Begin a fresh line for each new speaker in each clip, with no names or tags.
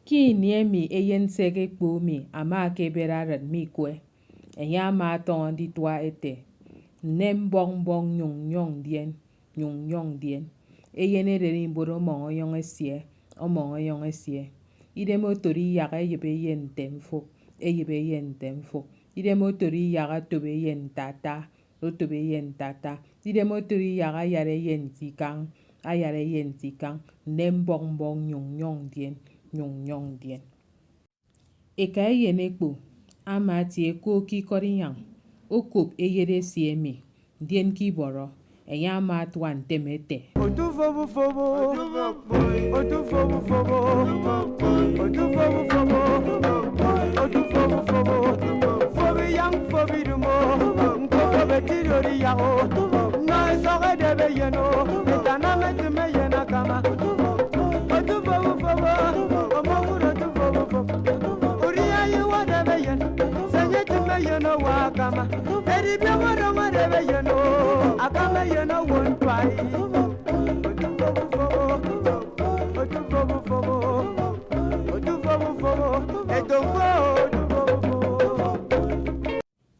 Ki nie mi eyen sege kpo mi ama keberaran mi kwe. Enya ma ton di twa ete. Nem bong bong nyong dien. Eyene reri mboro mongo yong esie. O mongo yong esie. Ide motori yaga yebe yen temfo. Eyebe yen temfo. Ide motori yaga tobe yen tata. O tobe yen tata. Ide motori yaga yare yen tikang. Ayare yen tikang. Nem bong bong nyong dien. Eka yene kpo. Ama tie ko ki koriyang. Okop eyere siemi. Dien ki boro. Enya ma tuan temete.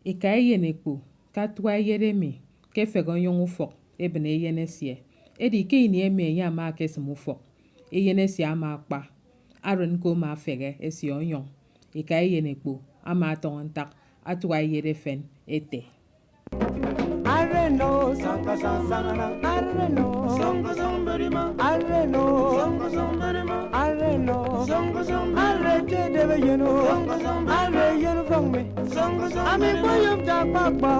Eka yene kpo. Katwa yere mi. Ke fegon yong ufok. Ebene yene sie. Edi ke ini eme ya ma kesem ufok. Eyene sie ama akpa. Aron ko ma fege esi onyong. Eka yene kpo. Ama ton tak. Atwa yere fen ete.
Areno, sanka sansana. Areno, sanka samberima. Areno, sanka samberima. Areno, sanka samberima. Arete debe yeno. Sanka samberima. Are yeno fongme. Sanka samberima. Ami boyom tak pakpa.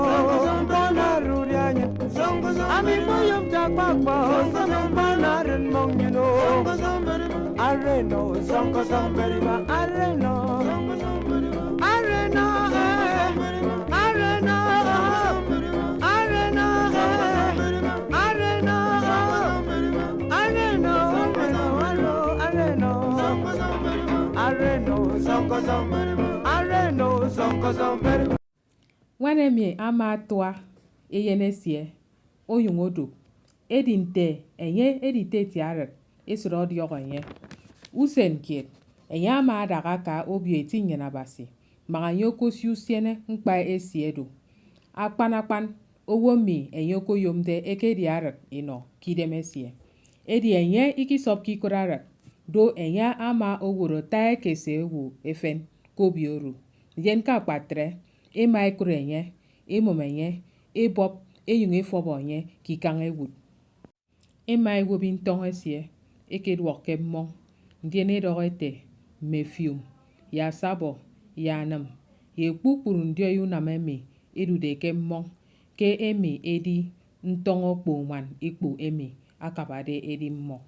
Sanka samberima. Rurianya. Sanka samberima. Ami boyom tak pakpa. Sanka samberima. Ren mong yeno. Sanka samberima. Areno, sanka samberima. Areno, sanka samberima. Areno,
Wane mi ama toa eyene sie oyungodo edinte enye edite tiare esro diogonye usen kit enya ma daga ka obi etinye na basi maganyo kosiusiene nkpa esiedo akpanapan owo mi enyoko yomde ekediare ino kidemesie edi enye ikisop kikorare do enya ama oworo tae kese wu efen kobioru yen ka patre ema ekrenye emomenye ebop eyung efobonye kikang ewut ema ewobin tong esie ekedwok kemmong ndien edogote mefium ya sabo ya nam ye kpukpuru ndio yunamemi edude kemmong ke emi edi ntongo kpo wan ikpo emi akabade edi mmo